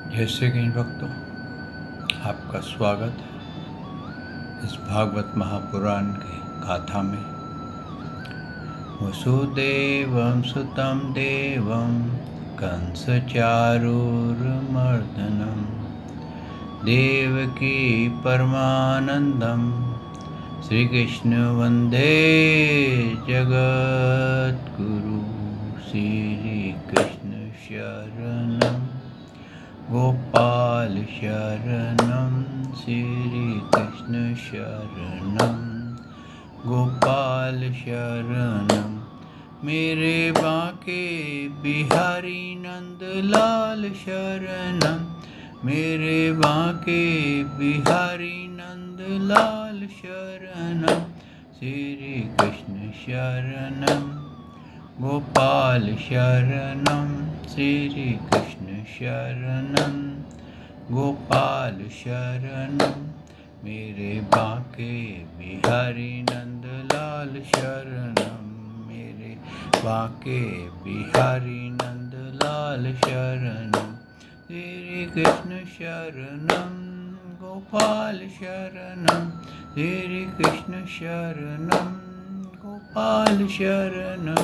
जय श्री कृष्ण भक्तों, आपका स्वागत है इस भागवत महापुराण के गाथा में। वसुदेवं सुतं देवं कंसचारूरमर्दनं देवकी परमानंदं श्रीकृष्ण वंदे जगद्गुरु। श्रीकृष्ण शरणं गोपाल शरणं श्रीकृष्ण शरणं गोपाल शरणं। मेरे बांके बिहारी नंदलाल शरणं, मेरे बांके बिहारी नंदलाल शरणं श्रीकृष्ण शरणं गोपाल शरणं श्रीकृष्ण शरणं गोपाल शरणं। मेरे बांके बिहारी नंदलाल शरणं, मेरे बांके बिहारी नंदलाल शरणं श्रीकृष्ण शरणं गोपाल शरणं श्रीकृष्ण शरणं गोपाल शरणं।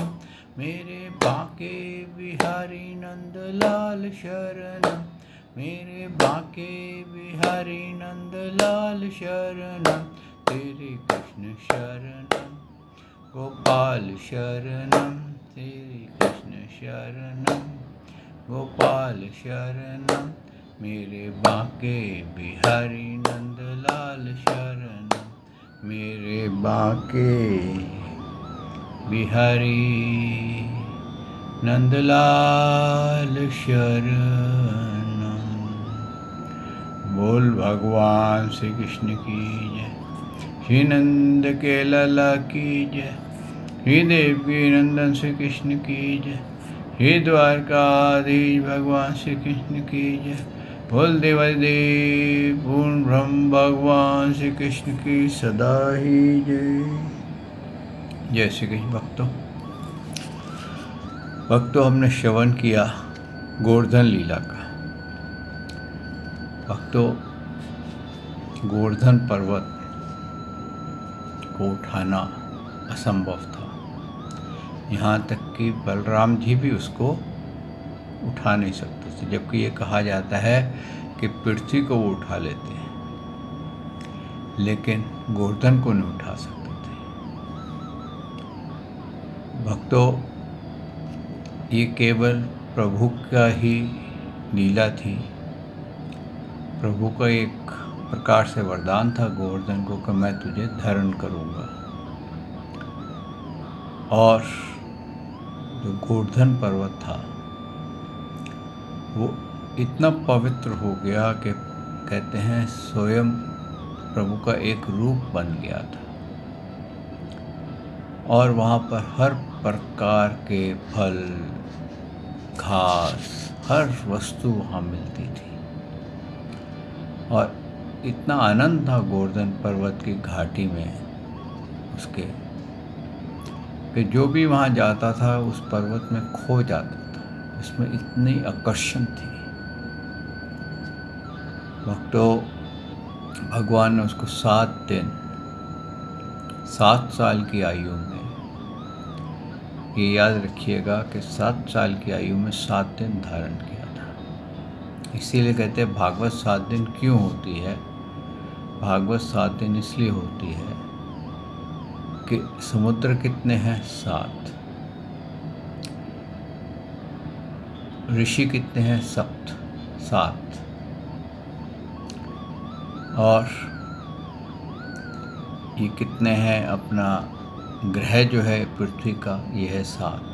मेरे बांके बिहारी नंदलाल शरणं, मेरे बांके बिहारी नंदलाल शरणं श्रीकृष्ण शरणं गोपाल शरणं श्रीकृष्ण शरणं गोपाल शरणं। मेरे बांके बिहारी नंदलाल शरणं, मेरे बांके बिहारी नंदलाल शरणं। बोल भगवान श्री कृष्ण की जय, श्री नंद के लाला की जय, श्री देवकी नंदन श्री कृष्ण की जय, श्री द्वारकाधीश भगवान श्री कृष्ण की जय। बोल देवादिदेव पूर्ण ब्रह्म भगवान श्री कृष्ण की सदा ही जय। जय श्री कृष्ण भक्तों, हमने श्रवण किया गोवर्धन लीला का। भक्तों, गोवर्धन पर्वत को उठाना असंभव था। यहाँ तक कि बलराम जी भी उसको उठा नहीं सकते थे, जबकि ये कहा जाता है कि पृथ्वी को वो उठा लेते हैं, लेकिन गोवर्धन को नहीं उठा सकते थे। भक्तों, ये केवल प्रभु का ही लीला थी। प्रभु का एक प्रकार से वरदान था गोवर्धन को कि मैं तुझे धारण करूँगा। और जो गोवर्धन पर्वत था वो इतना पवित्र हो गया कि कहते हैं स्वयं प्रभु का एक रूप बन गया था। और वहाँ पर हर प्रकार के फल, घास, हर वस्तु वहाँ मिलती थी। और इतना आनंद था गोवर्धन पर्वत की घाटी में उसके, कि जो भी वहाँ जाता था उस पर्वत में खो जाता था। इसमें इतनी आकर्षण थी। भक्तों, भगवान ने उसको 7 दिन, 7 साल की आयु में, ये याद रखिएगा कि 7 साल की आयु में 7 दिन धारण किया था। इसीलिए कहते हैं भागवत 7 दिन क्यों होती है। भागवत 7 दिन इसलिए होती है कि समुद्र कितने हैं? 7। ऋषि कितने हैं? 7। और ये कितने हैं? अपना ग्रह जो है पृथ्वी का, ये है 7।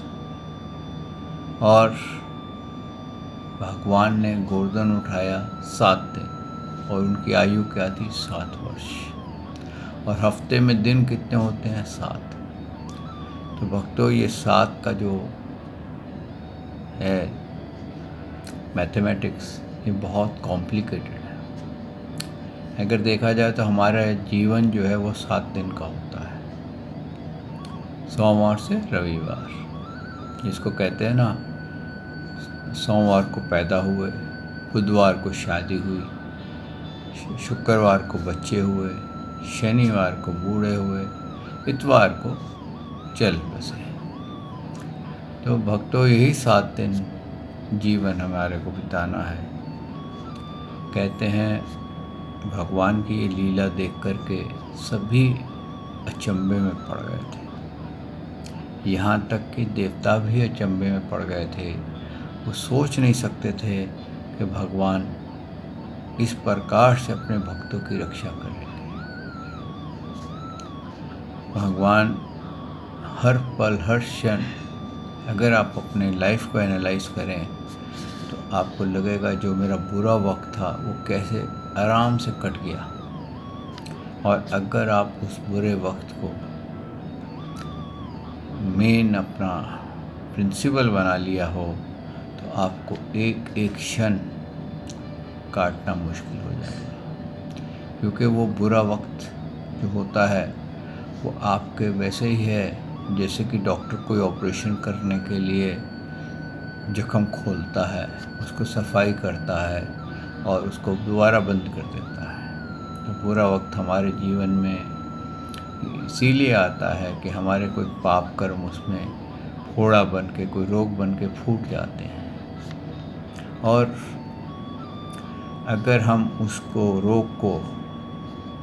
और भगवान ने गोवर्धन उठाया 7 दिन, और उनकी आयु क्या थी? 7 वर्ष। और हफ्ते में दिन कितने होते हैं? 7। तो भक्तों, ये 7 का जो है मैथमेटिक्स, ये बहुत कॉम्प्लिकेटेड है। अगर देखा जाए तो हमारा जीवन जो है वो 7 दिन का होता है, सोमवार से रविवार, जिसको कहते हैं ना, सोमवार को पैदा हुए, बुधवार को शादी हुई, शुक्रवार को बच्चे हुए, शनिवार को बूढ़े हुए, इतवार को चल बसे। तो भक्तों, यही 7 दिन जीवन हमारे को बिताना है। कहते हैं भगवान की ये लीला देख करके सभी अचंभे में पड़ गए थे। यहाँ तक कि देवता भी अचंभे में पड़ गए थे। वो सोच नहीं सकते थे कि भगवान इस प्रकार से अपने भक्तों की रक्षा करेंगे। भगवान हर पल हर क्षण, अगर आप अपने लाइफ को एनालाइज करें तो आपको लगेगा जो मेरा बुरा वक्त था वो कैसे आराम से कट गया। और अगर आप उस बुरे वक्त को मेन अपना प्रिंसिपल बना लिया हो तो आपको एक एक क्षण काटना मुश्किल हो जाएगा। क्योंकि वो बुरा वक्त जो होता है वो आपके वैसे ही है जैसे कि डॉक्टर कोई ऑपरेशन करने के लिए जख्म खोलता है, उसको सफाई करता है और उसको दोबारा बंद कर देता है। तो बुरा वक्त हमारे जीवन में इसीलिए आता है कि हमारे कोई पाप कर्म उसमें फोड़ा बन के, कोई रोग बन के फूट जाते हैं। और अगर हम उसको रोग को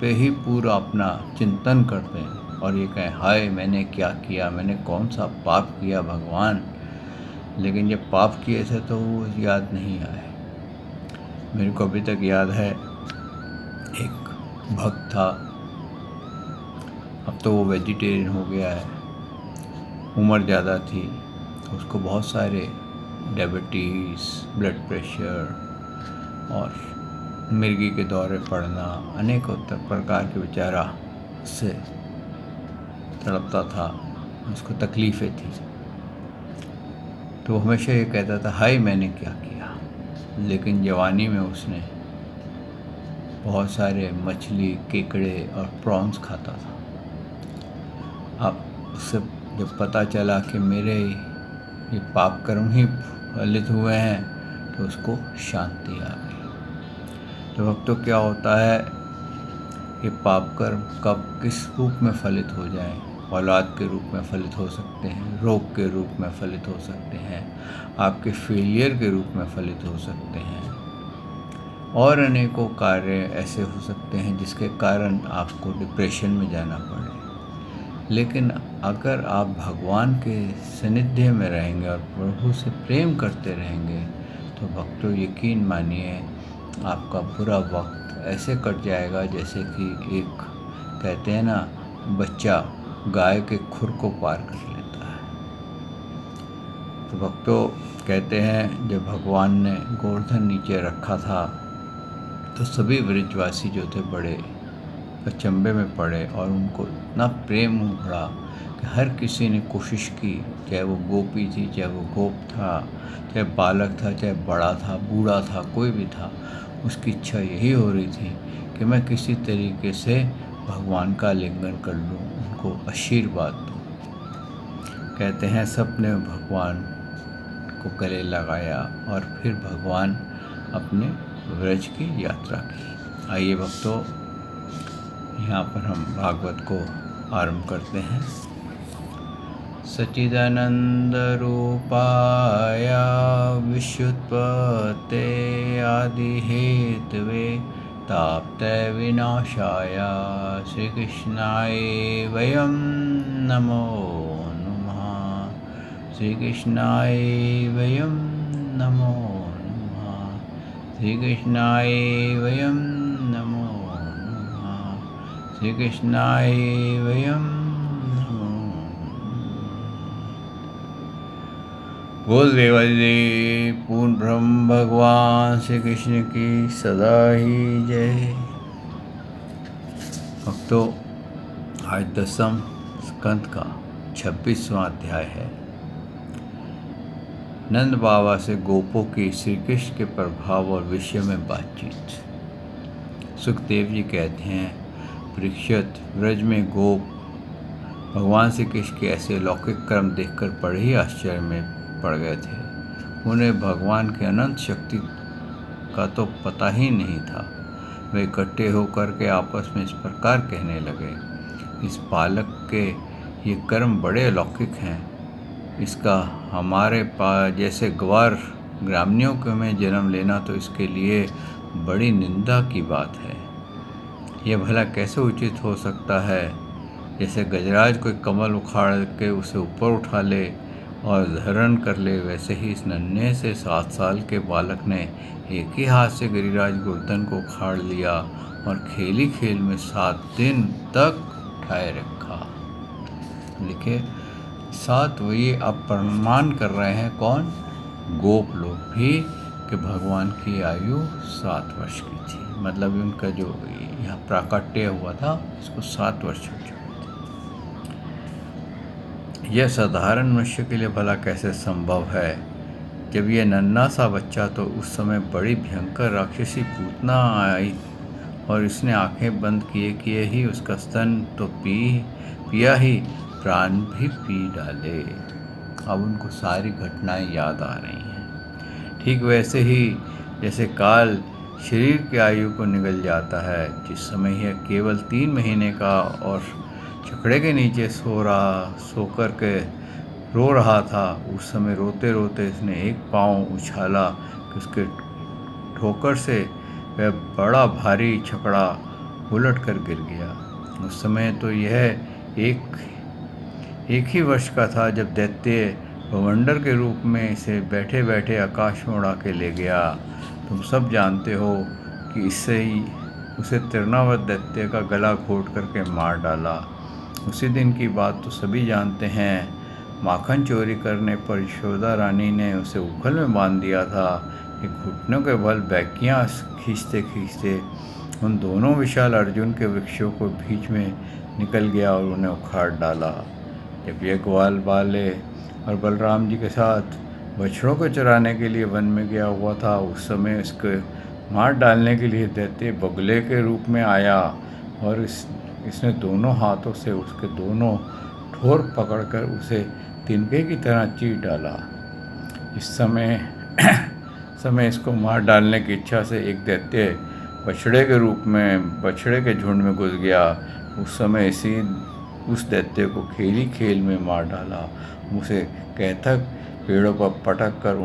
पे ही पूरा अपना चिंतन करते हैं और ये कहें हाय मैंने क्या किया, मैंने कौन सा पाप किया भगवान, लेकिन जब पाप किए थे तो वो याद नहीं आए। मेरे को अभी तक याद है, एक भक्त था, अब तो वो वेजिटेरियन हो गया है, उम्र ज़्यादा थी, तो उसको बहुत सारे डायबिटीज़, ब्लड प्रेशर और मिर्गी के दौरे पड़ना, अनेकों प्रकार के बेचारा से तड़पता था, उसको तकलीफ़ें थी। तो हमेशा ये कहता था हाय मैंने क्या किया। लेकिन जवानी में उसने बहुत सारे मछली, केकड़े और प्रॉन्स खाता था। अब उससे जब पता चला कि मेरे ये पाप कर्म ही फलित हुए हैं तो उसको शांति आ गई। तो भक्तों, क्या होता है कि पाप कर्म कब किस रूप में फलित हो जाए? औलाद के रूप में फलित हो सकते हैं, रोग के रूप में फलित हो सकते हैं, आपके फेलियर के रूप में फलित हो सकते हैं और अनेकों कार्य ऐसे हो सकते हैं जिसके कारण आपको डिप्रेशन में जाना पड़े। लेकिन अगर आप भगवान के सानिध्य में रहेंगे और प्रभु से प्रेम करते रहेंगे तो भक्तों यकीन मानिए आपका बुरा वक्त ऐसे कट जाएगा जैसे कि एक कहते हैं ना, बच्चा गाय के खुर को पार कर लेता है। तो भक्तों कहते हैं जब भगवान ने गोवर्धन नीचे रखा था तो सभी ब्रजवासी जो थे बड़े अचंभे में पड़े और उनको इतना प्रेम उमड़ा कि हर किसी ने कोशिश की, चाहे वो गोपी थी, चाहे वो गोप था, चाहे बालक था, चाहे बड़ा था, बूढ़ा था, कोई भी था, उसकी इच्छा यही हो रही थी कि मैं किसी तरीके से भगवान का आलिंगन कर लूँ, उनको आशीर्वाद दूँ। कहते हैं सबने भगवान को गले लगाया और फिर भगवान अपने व्रज की यात्रा की। आइए भक्तों, यहाँ पर हम भागवत को आरंभ करते हैं। सच्चिदानंद रूपाय विश्वोत्पत्ते आदि हेतवे ताप्तय विनाशाय श्री कृष्णाय वयं नमो नमः। श्री कृष्णाय वयं नमो नमः। श्री कृष्णाय वयं नमो नमः। श्री कृष्णाय वयं नमो। बोलदेवादि पूर्ण ब्रह्म भगवान श्री कृष्ण की सदा ही जय। भक्तों, आज 10वें स्कंद का 26वां अध्याय है। नंद बाबा से गोपों की श्री कृष्ण के प्रभाव और विषय में बातचीत। सुखदेव जी कहते हैं, परीक्षित, व्रज में गोप भगवान श्री कृष्ण के ऐसे लौकिक कर्म देखकर बड़े ही आश्चर्य में पड़ गए थे। उन्हें भगवान के अनंत शक्ति का तो पता ही नहीं था। वे इकट्ठे होकर के आपस में इस प्रकार कहने लगे, इस बालक के ये कर्म बड़े अलौकिक हैं। इसका हमारे जैसे गंवार ग्रामीणों में जन्म लेना तो इसके लिए बड़ी निंदा की बात है। यह भला कैसे उचित हो सकता है? जैसे गजराज कोई कमल उखाड़ के उसे ऊपर उठा ले और धारण कर ले, वैसे ही इस नन्हे से 7 साल के बालक ने एक ही हाथ से गिरिराज गोवर्धन को उखाड़ लिया और खेली खेल में 7 दिन तक उठाए रखा। लिखे 7, वही अब प्रमाण कर रहे हैं कौन? गोप लोग भी, कि भगवान की आयु 7 वर्ष की थी। मतलब उनका जो यहाँ प्राकट्य हुआ था इसको 7 वर्ष हो चुके थे। यह साधारण मनुष्य के लिए भला कैसे संभव है? जब यह नन्हा सा बच्चा तो उस समय बड़ी भयंकर राक्षसी पूतना आई और इसने आंखें बंद किए किए ही उसका स्तन तो पिया ही प्राण भी पी डाले। अब उनको सारी घटनाएं याद आ रही हैं। ठीक वैसे ही जैसे काल शरीर की आयु को निगल जाता है, जिस समय यह केवल 3 महीने का और छकड़े के नीचे सोकर के रो रहा था, उस समय रोते रोते इसने एक पाँव उछाला कि उसके ठोकर से वह बड़ा भारी छकड़ा उलट कर गिर गया। उस समय तो यह एक ही वर्ष का था जब दैत्य बवंडर के रूप में इसे बैठे बैठे आकाश में उड़ा के ले गया। तुम सब जानते हो कि इससे ही उसे तृणावत दैत्य का गला घोट करके मार डाला। उसी दिन की बात तो सभी जानते हैं। माखन चोरी करने पर यशोदा रानी ने उसे उखल में बांध दिया था कि घुटनों के बल बैकियाँ खींचते खींचते उन दोनों विशाल अर्जुन के वृक्षों को बीच में निकल गया और उन्हें उखाड़ डाला। जब यह ग्वाल बाले और बलराम जी के साथ बछड़ों को चराने के लिए वन में गया हुआ था, उस समय इसके मार डालने के लिए दैत्य बगुले के रूप में आया और इसने दोनों हाथों से उसके दोनों ठोर पकड़कर उसे तिनके की तरह चीर डाला। इस समय इसको मार डालने की इच्छा से एक दैत्य बछड़े के रूप में बछड़े के झुंड में घुस गया। उस समय उस दैत्य को खेली खेल में मार डाला। उसे कैथक पेड़ों पर पटक कर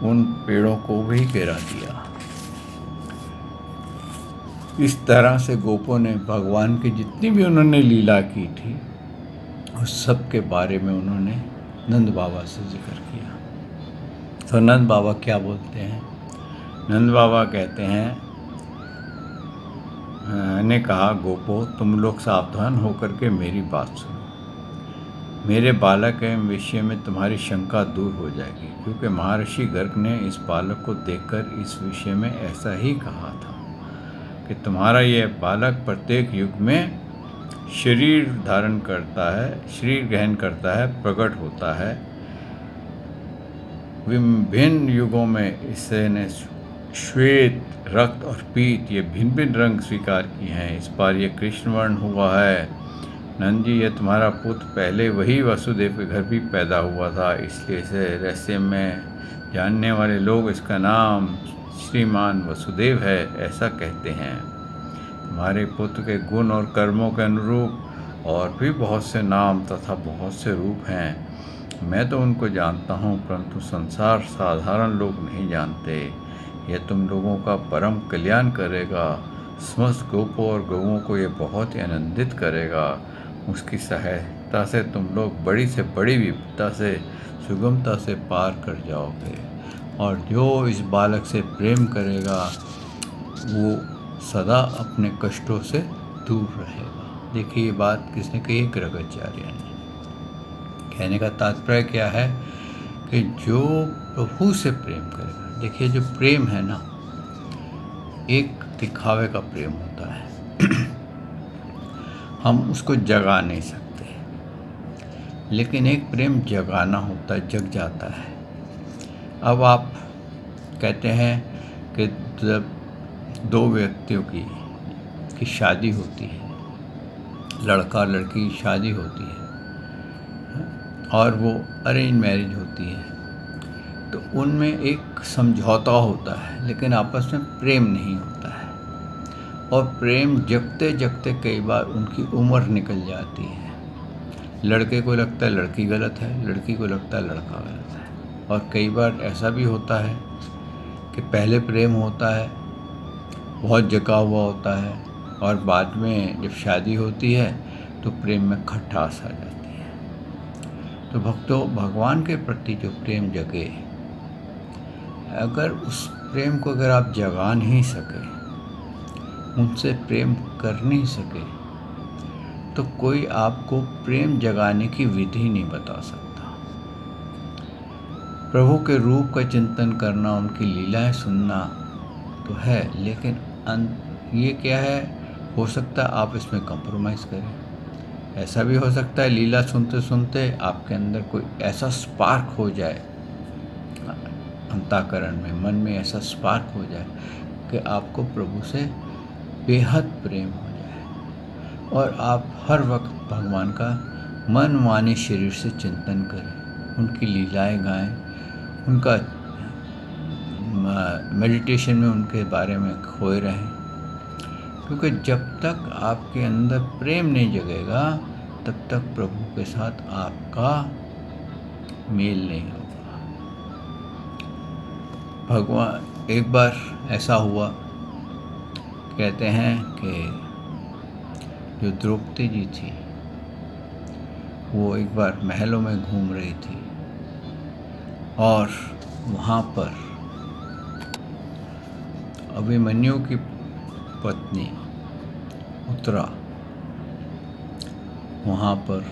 उन पेड़ों को भी गिरा दिया। इस तरह से गोपों ने भगवान की जितनी भी उन्होंने लीला की थी उस सब के बारे में उन्होंने नंद बाबा से जिक्र किया। तो नंद बाबा क्या बोलते हैं? नंद बाबा कहते हैं, ने कहा, गोपो तुम लोग सावधान होकर के मेरी बात सुनो। मेरे बालक के विषय में तुम्हारी शंका दूर हो जाएगी, क्योंकि महर्षि गर्ग ने इस बालक को देखकर इस विषय में ऐसा ही कहा था कि तुम्हारा यह बालक प्रत्येक युग में शरीर धारण करता है, शरीर ग्रहण करता है, प्रकट होता है। विभिन्न युगों में इसने श्वेत, रक्त और पीत ये भिन्न भिन्न रंग स्वीकार किए हैं। इस बार ये कृष्ण वर्ण हुआ है। नंद जी, ये तुम्हारा पुत्र पहले वही वसुदेव के घर भी पैदा हुआ था, इसलिए इसे रहस्य में जानने वाले लोग इसका नाम श्रीमान वसुदेव है ऐसा कहते हैं। तुम्हारे पुत्र के गुण और कर्मों के अनुरूप और भी बहुत से नाम तथा बहुत से रूप हैं। मैं तो उनको जानता हूँ, परंतु संसार साधारण लोग नहीं जानते। यह तुम लोगों का परम कल्याण करेगा। समस्त गोपों और गौओं को यह बहुत ही आनंदित करेगा। उसकी सहायता से तुम लोग बड़ी से बड़ी विपदा से सुगमता से पार कर जाओगे, और जो इस बालक से प्रेम करेगा वो सदा अपने कष्टों से दूर रहेगा। देखिए ये बात किसने कही? गर्गाचार्य ने। कहने का तात्पर्य क्या है कि जो प्रभु से प्रेम करेगा, देखिए जो प्रेम है ना, एक दिखावे का प्रेम होता है हम उसको जगा नहीं सकते, लेकिन एक प्रेम जगाना होता है, जग जाता है। अब आप कहते हैं कि जब 2 व्यक्तियों की शादी होती है, लड़का लड़की की शादी होती है और वो अरेंज मैरिज होती है, तो उनमें एक समझौता होता है, लेकिन आपस में प्रेम नहीं होता है। और प्रेम जगते जगते कई बार उनकी उम्र निकल जाती है। लड़के को लगता है लड़की गलत है, लड़की को लगता है लड़का गलत है। और कई बार ऐसा भी होता है कि पहले प्रेम होता है, बहुत जका हुआ होता है, और बाद में जब शादी होती है तो प्रेम में खटास आ जाती है। तो भक्तों, भगवान के प्रति जो प्रेम जगे, अगर उस प्रेम को अगर आप जगा नहीं सके, उनसे प्रेम कर नहीं सके, तो कोई आपको प्रेम जगाने की विधि नहीं बता सकता। प्रभु के रूप का चिंतन करना, उनकी लीलाएं सुनना तो है, लेकिन ये क्या है, हो सकता है आप इसमें कंप्रोमाइज़ करें। ऐसा भी हो सकता है लीला सुनते सुनते आपके अंदर कोई ऐसा स्पार्क हो जाए, अंतःकरण में, मन में ऐसा स्पार्क हो जाए कि आपको प्रभु से बेहद प्रेम हो जाए और आप हर वक्त भगवान का मन वाणी शरीर से चिंतन करें, उनकी लीलाएं गाएं, उनका मेडिटेशन में उनके बारे में खोए रहें। क्योंकि जब तक आपके अंदर प्रेम नहीं जगेगा, तब तक प्रभु के साथ आपका मेल नहीं होगा। भगवान, एक बार ऐसा हुआ, कहते हैं कि जो द्रौपदी जी थी, वो एक बार महलों में घूम रही थी और वहाँ पर अभिमन्यु की पत्नी उत्तरा वहाँ पर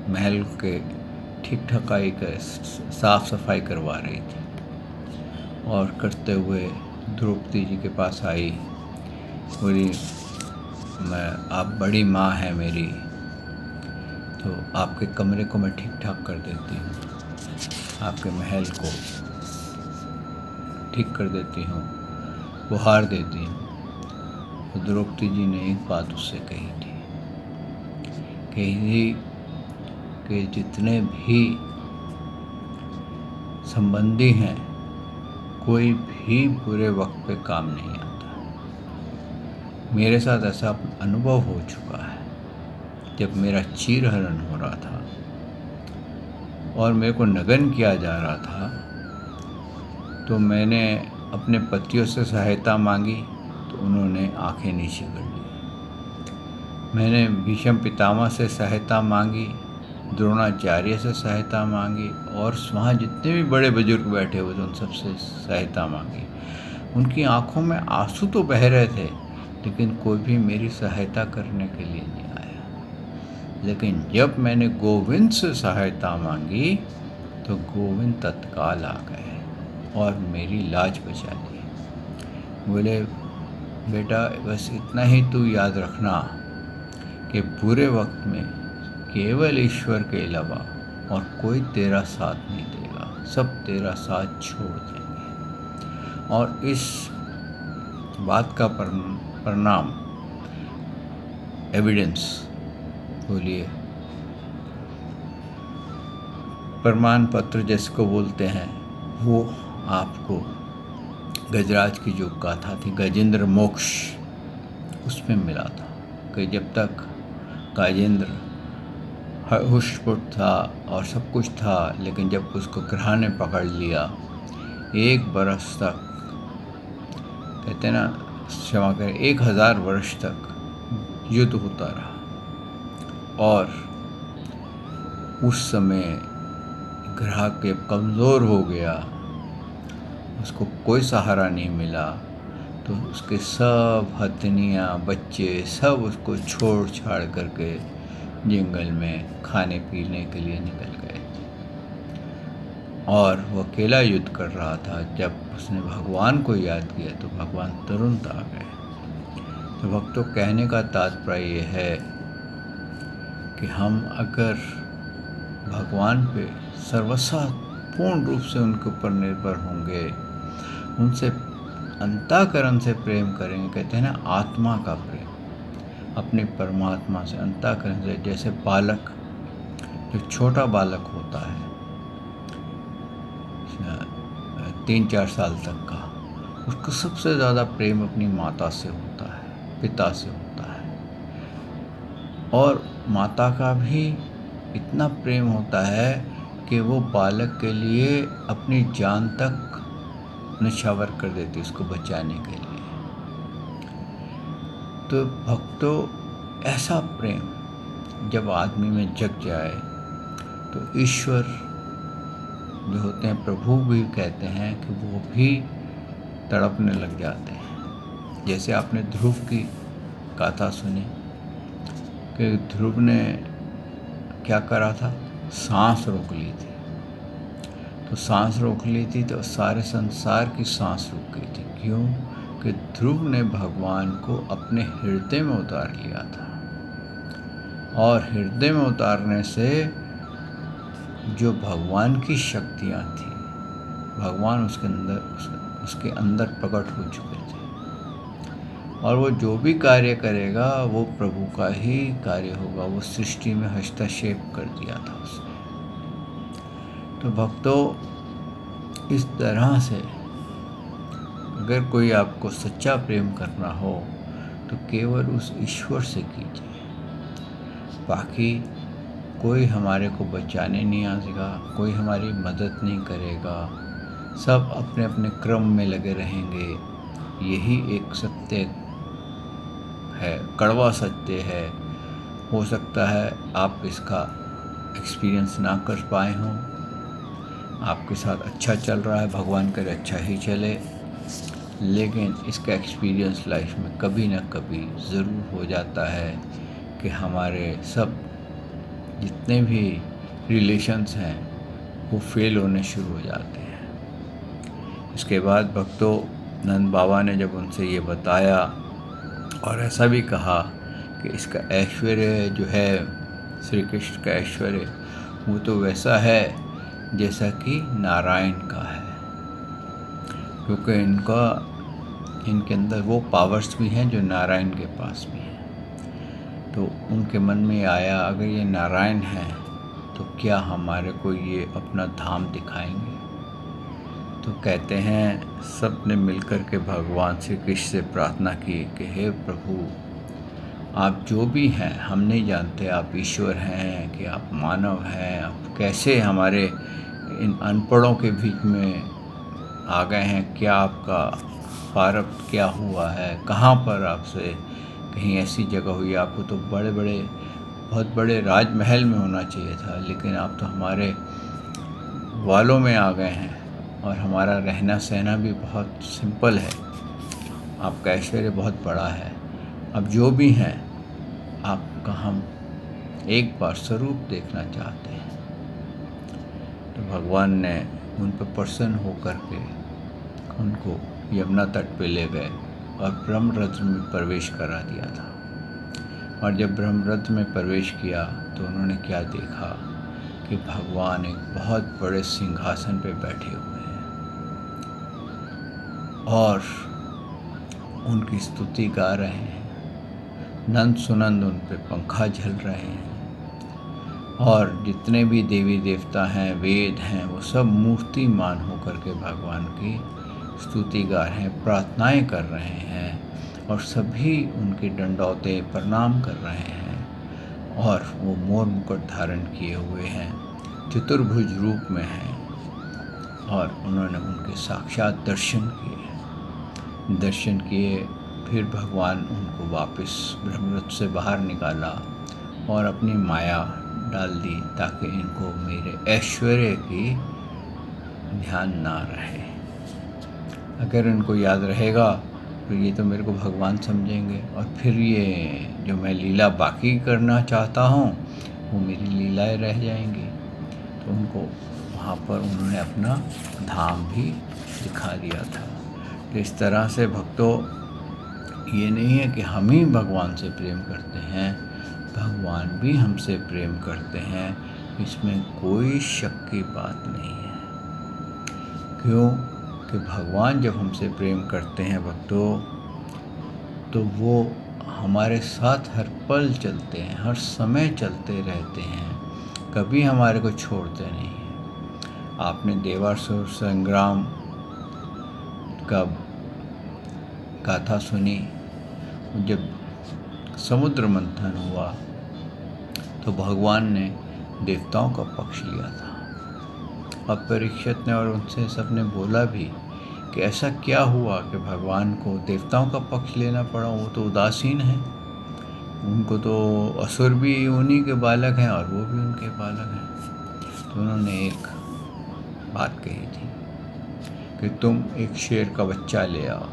महल के ठीक ठाकाई का साफ सफाई करवा रही थी और करते हुए द्रौपदी जी के पास आई, बोली, आप बड़ी माँ है मेरी, तो आपके कमरे को मैं ठीक ठाक कर देती हूँ, आपके महल को ठीक कर देती हूँ, बुहार देती हूँ। तो द्रौपदी जी ने एक बात उससे कही थी कि जितने भी संबंधी हैं, कोई भी बुरे वक्त पे काम नहीं आता। मेरे साथ ऐसा अनुभव हो चुका है, जब मेरा चीरहरण हो रहा था और मेरे को नगन किया जा रहा था, तो मैंने अपने पतियों से सहायता मांगी तो उन्होंने आंखें नीचे कर ली। मैंने भीष्म पितामह से सहायता मांगी, द्रोणाचार्य से सहायता मांगी, और वहाँ जितने भी बड़े बुजुर्ग बैठे हुए थे उन सबसे सहायता मांगी। उनकी आंखों में आंसू तो बह रहे थे, लेकिन कोई भी मेरी सहायता करने के लिए नहीं आया। लेकिन जब मैंने गोविंद से सहायता मांगी तो गोविंद तत्काल आ गए और मेरी लाज बचा ली। बोले, बेटा, बस इतना ही तू याद रखना कि बुरे वक्त में केवल ईश्वर के अलावा और कोई तेरा साथ नहीं देगा, सब तेरा साथ छोड़ देंगे। और इस बात का परिणाम, एविडेंस बोलिए, प्रमाण पत्र जिसको बोलते हैं, वो आपको गजराज की जो गाथा थी, गजेंद्र मोक्ष, उसमें मिला था कि जब तक गजेंद्र हुष्टपुष्ट था और सब कुछ था, लेकिन जब उसको ग्रह ने पकड़ लिया, 1 बरस तक, कहते हैं ना, क्षमा करें, 1000 वर्ष तक युद्ध होता रहा। और उस समय ग्रह के कमज़ोर हो गया, उसको कोई सहारा नहीं मिला, तो उसके सब हथनियाँ, बच्चे सब उसको छोड़ छाड़ करके जंगल में खाने पीने के लिए निकल गए थे। और वो अकेला युद्ध कर रहा था। जब उसने भगवान को याद किया तो भगवान तुरंत आ गए। तो भक्तों, कहने का तात्पर्य ये है कि हम अगर भगवान पे सर्वथा पूर्ण रूप से उनके ऊपर निर्भर होंगे, उनसे अंतःकरण से प्रेम करेंगे, कहते हैं ना, आत्मा का प्रेम, अपने परमात्मा से अंतःकरण से। जैसे बालक, जो छोटा बालक होता है, 3-4 साल तक का, उसको सबसे ज़्यादा प्रेम अपनी माता से होता है, पिता से होता है। और माता का भी इतना प्रेम होता है कि वो बालक के लिए अपनी जान तक न्यौछावर कर देती है उसको बचाने के लिए। तो भक्तों, ऐसा प्रेम जब आदमी में जग जाए तो ईश्वर जो होते हैं, प्रभु भी कहते हैं कि वो भी तड़पने लग जाते हैं। जैसे आपने ध्रुव की गाथा सुनी कि ध्रुव ने क्या करा था, सांस रोक ली थी। तो सांस रोक ली थी तो सारे संसार की सांस रुक गई थी। क्यों? कि ध्रुव ने भगवान को अपने हृदय में उतार लिया था। और हृदय में उतारने से जो भगवान की शक्तियाँ थी, भगवान उसके अंदर प्रकट हो चुके थे। और वो जो भी कार्य करेगा वो प्रभु का ही कार्य होगा। वो सृष्टि में हस्तक्षेप कर दिया था उसने। तो भक्तों, इस तरह से अगर कोई आपको सच्चा प्रेम करना हो तो केवल उस ईश्वर से कीजिए। बाकी कोई हमारे को बचाने नहीं आएगा, कोई हमारी मदद नहीं करेगा, सब अपने अपने क्रम में लगे रहेंगे। यही एक सत्य है, कड़वा सत्य है। हो सकता है आप इसका एक्सपीरियंस ना कर पाए हों, आपके साथ अच्छा चल रहा है, भगवान करे अच्छा ही चले, लेकिन इसका एक्सपीरियंस लाइफ में कभी ना कभी ज़रूर हो जाता है कि हमारे सब जितने भी रिलेशंस हैं वो फेल होने शुरू हो जाते हैं। इसके बाद भक्तों, नंद बाबा ने जब उनसे ये बताया और ऐसा भी कहा कि इसका ऐश्वर्य जो है, श्री कृष्ण का ऐश्वर्य, वो तो वैसा है जैसा कि नारायण का है। क्योंकि इनके अंदर वो पावर्स भी हैं जो नारायण के पास भी हैं। तो उनके मन में आया, अगर ये नारायण है तो क्या हमारे को ये अपना धाम दिखाएंगे? तो कहते हैं सब ने मिलकर के भगवान श्री कृष्ण से प्रार्थना की कि हे प्रभु, आप जो भी हैं, हम नहीं जानते आप ईश्वर हैं कि आप मानव हैं, आप कैसे हमारे इन अनपढ़ों के बीच में आ गए हैं, क्या आपका प्रारब्ध क्या हुआ है, कहाँ पर आपसे कहीं ऐसी जगह हुई? आपको तो बहुत बड़े राजमहल में होना चाहिए था, लेकिन आप तो हमारे वालों में आ गए हैं और हमारा रहना सहना भी बहुत सिंपल है। आपका ऐश्वर्य बहुत बड़ा है। अब जो भी हैं, आपका हम एक बार स्वरूप देखना चाहते हैं। तो भगवान ने उन पर प्रसन्न होकर के उनको यमुना तट पे ले गए और ब्रह्मरथ में प्रवेश करा दिया था। और जब ब्रह्मरथ में प्रवेश किया तो उन्होंने क्या देखा कि भगवान एक बहुत बड़े सिंहासन पे बैठे हुए हैं और उनकी स्तुति गा रहे हैं। नंद सुनंद उन पे पंखा झल रहे हैं और जितने भी देवी देवता हैं, वेद हैं, वो सब मूर्तिमान होकर के भगवान की स्तुति गा रहे हैं, प्रार्थनाएं कर रहे हैं और सभी उनके दंडौते प्रणाम कर रहे हैं। और वो मोर मुकुट धारण किए हुए हैं, चतुर्भुज रूप में हैं और उन्होंने उनके साक्षात दर्शन किए। फिर भगवान उनको वापस ब्रह्मरथ से बाहर निकाला और अपनी माया डाल दी ताकि इनको मेरे ऐश्वर्य की ध्यान ना रहे। अगर इनको याद रहेगा तो ये तो मेरे को भगवान समझेंगे और फिर ये जो मैं लीला बाकी करना चाहता हूँ वो मेरी लीलाएं रह जाएंगी। तो उनको वहाँ पर उन्होंने अपना धाम भी दिखा दिया था। तो इस तरह से भक्तों, ये नहीं है कि हम ही भगवान से प्रेम करते हैं, भगवान भी हमसे प्रेम करते हैं, इसमें कोई शक की बात नहीं है। क्यों? कि भगवान जब हमसे प्रेम करते हैं भक्तों, तो वो हमारे साथ हर पल चलते हैं, हर समय चलते रहते हैं, कभी हमारे को छोड़ते नहीं हैं। आपने देवासुर संग्राम का गाथा सुनी। जब समुद्र मंथन हुआ तो भगवान ने देवताओं का पक्ष लिया था। अब परीक्षित ने और उनसे सबने बोला भी कि ऐसा क्या हुआ कि भगवान को देवताओं का पक्ष लेना पड़ा, वो तो उदासीन है, उनको तो असुर भी उन्हीं के बालक हैं और वो भी उनके बालक हैं। तो उन्होंने एक बात कही थी कि तुम एक शेर का बच्चा ले आओ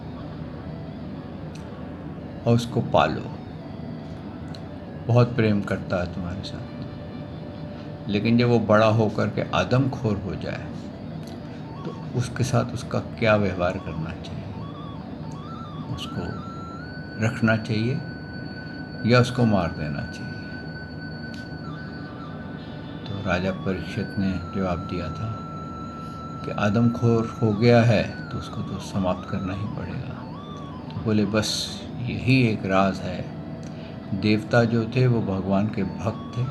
और उसको पालो, बहुत प्रेम करता है तुम्हारे साथ, लेकिन जब वो बड़ा होकर के आदमखोर हो जाए तो उसके साथ उसका क्या व्यवहार करना चाहिए? उसको रखना चाहिए या उसको मार देना चाहिए? तो राजा परीक्षित ने जवाब दिया था कि आदमखोर हो गया है तो उसको तो समाप्त करना ही पड़ेगा। तो बोले बस यही एक राज है। देवता जो थे वो भगवान के भक्त थे,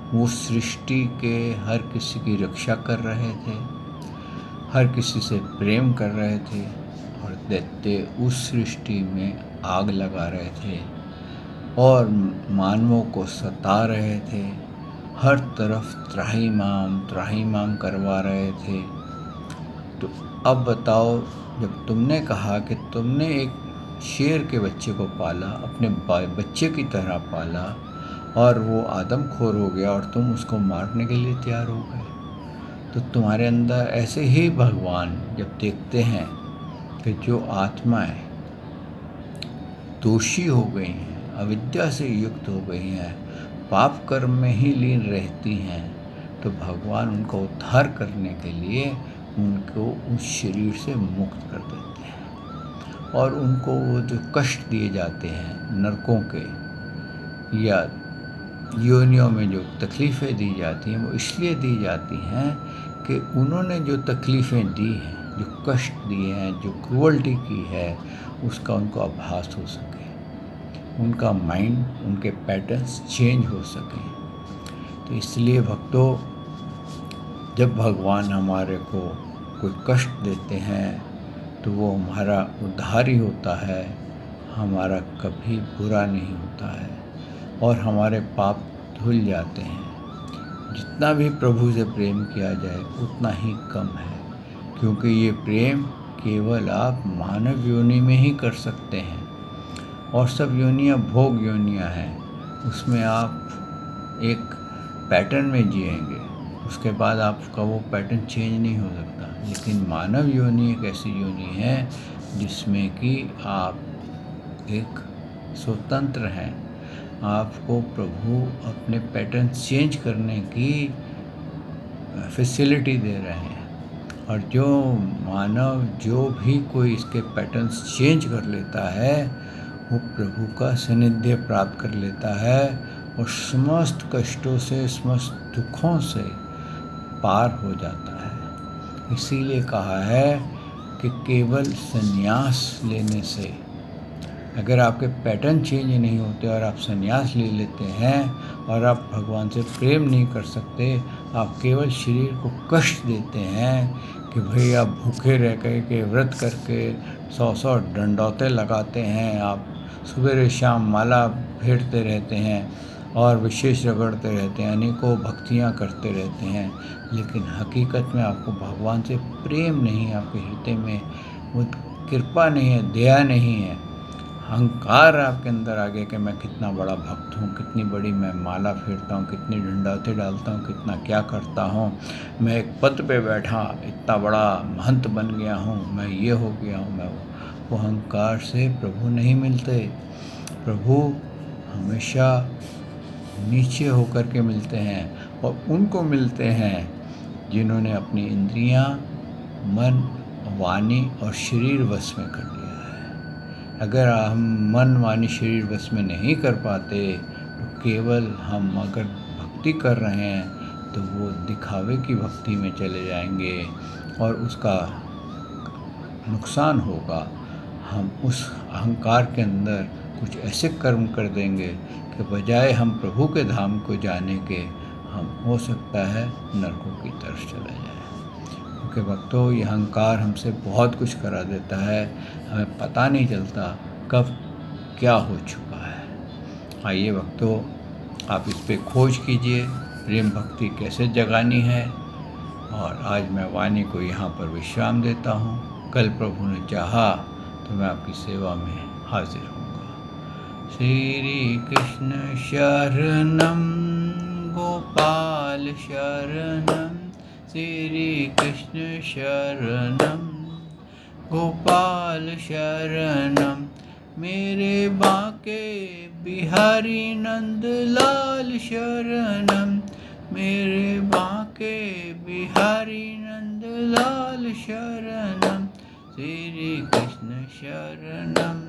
वो सृष्टि के हर किसी की रक्षा कर रहे थे, हर किसी से प्रेम कर रहे थे, और दैत्य उस सृष्टि में आग लगा रहे थे और मानवों को सता रहे थे, हर तरफ त्राहिमाम करवा रहे थे। तो अब बताओ, जब तुमने कहा कि तुमने एक शेर के बच्चे को पाला, अपने बच्चे की तरह पाला, और वो आदमखोर हो गया और तुम उसको मारने के लिए तैयार हो गए, तो तुम्हारे अंदर ऐसे ही भगवान जब देखते हैं कि जो आत्माएं दोषी हो गई हैं, अविद्या से युक्त हो गई हैं, पाप कर्म में ही लीन रहती हैं, तो भगवान उनका उद्धार करने के लिए उनको उस शरीर से मुक्त कर देते हैं। और उनको वो जो कष्ट दिए जाते हैं नरकों के या योनियों में जो तकलीफ़ें दी जाती हैं, वो इसलिए दी जाती हैं कि उन्होंने जो तकलीफ़ें दी हैं, जो कष्ट दिए हैं, जो क्रूअल्टी की है, उसका उनको आभास हो सके, उनका माइंड, उनके पैटर्न्स चेंज हो सकें। तो इसलिए भक्तों, जब भगवान हमारे को कोई कष्ट देते हैं तो वो हमारा उद्धार ही होता है, हमारा कभी बुरा नहीं होता है और हमारे पाप धुल जाते हैं। जितना भी प्रभु से प्रेम किया जाए उतना ही कम है, क्योंकि ये प्रेम केवल आप मानव योनि में ही कर सकते हैं, और सब योनियाँ भोग योनियाँ हैं, उसमें आप एक पैटर्न में जिएंगे, उसके बाद आपका वो पैटर्न चेंज नहीं हो सकता। लेकिन मानव योनि एक ऐसी योनि है जिसमें कि आप एक स्वतंत्र हैं, आपको प्रभु अपने पैटर्न चेंज करने की फैसिलिटी दे रहे हैं। और जो मानव जो भी कोई इसके पैटर्न्स चेंज कर लेता है वो प्रभु का सानिध्य प्राप्त कर लेता है और समस्त कष्टों से, समस्त दुखों से पार हो जाता है। इसीलिए कहा है कि केवल संन्यास लेने से, अगर आपके पैटर्न चेंज नहीं होते और आप संन्यास ले लेते हैं और आप भगवान से प्रेम नहीं कर सकते, आप केवल शरीर को कष्ट देते हैं कि भाई आप भूखे रह के व्रत करके 100 डंडौते लगाते हैं, आप सवेरे शाम माला फेरते रहते हैं और विशेष रगड़ते रहते हैं, अनेकों भक्तियाँ करते रहते हैं, लेकिन हकीकत में आपको भगवान से प्रेम नहीं है, आपके हृदय में वो कृपा नहीं है, दया नहीं है। अहंकार आपके अंदर आ गया कि मैं कितना बड़ा भक्त हूँ, कितनी बड़ी मैं माला फेरता हूँ, कितनी डंडौते डालता हूँ, कितना क्या करता हूँ, मैं एक पद पे बैठा इतना बड़ा महंत बन गया हूँ, मैं ये हो गया हूँ, मैं वो अहंकार से प्रभु नहीं मिलते। प्रभु हमेशा नीचे होकर के मिलते हैं और उनको मिलते हैं जिन्होंने अपनी इंद्रियां, मन, वाणी और शरीर वश में कर लिया है। अगर हम मन, वाणी, शरीर वश में नहीं कर पाते तो केवल हम अगर भक्ति कर रहे हैं तो वो दिखावे की भक्ति में चले जाएंगे और उसका नुकसान होगा। हम उस अहंकार के अंदर कुछ ऐसे कर्म कर देंगे कि बजाय हम प्रभु के धाम को जाने के, हम हो सकता है नरकों की तरफ चले जाएं। क्योंकि भक्तों ये अहंकार हमसे बहुत कुछ करा देता है, हमें पता नहीं चलता कब क्या हो चुका है। आइए भक्तों, आप इस पे खोज कीजिए प्रेम भक्ति कैसे जगानी है। और आज मैं वाणी को यहाँ पर विश्राम देता हूँ। कल प्रभु ने चाहा तो मैं आपकी सेवा में हाजिर होऊंगा। श्री कृष्ण शरणम गोपाल शरणम, श्री कृष्ण शरणम गोपाल शरणम, मेरे बांके बिहारी नंद लाल शरणम, मेरे बांके बिहारी नंद लाल शरणम। श्री कृष्ण शरणम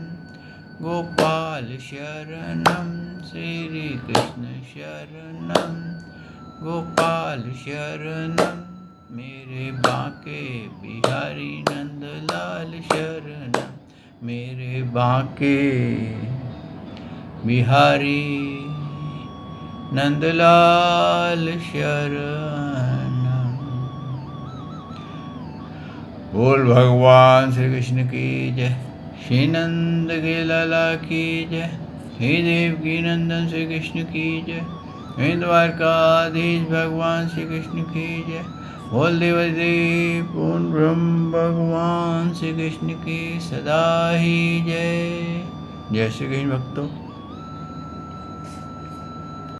गोपाल शरणम, श्री कृष्ण शरणम गोपाल शरणम, मेरे बांके बिहारी नंद लाल शरणम, मेरे बांके बिहारी नंदलाल शरणम। बोल भगवान श्री कृष्ण की जय, श्री नंद के लाला की जय, हे देव की नंदन श्री कृष्ण की जय, हे द्वारकाधीश भगवान श्री कृष्ण की जय। बोल देवदेव पूर्ण ब्रह्म भगवान श्री कृष्ण की सदा ही जय। जय श्री कृष्ण भक्तों।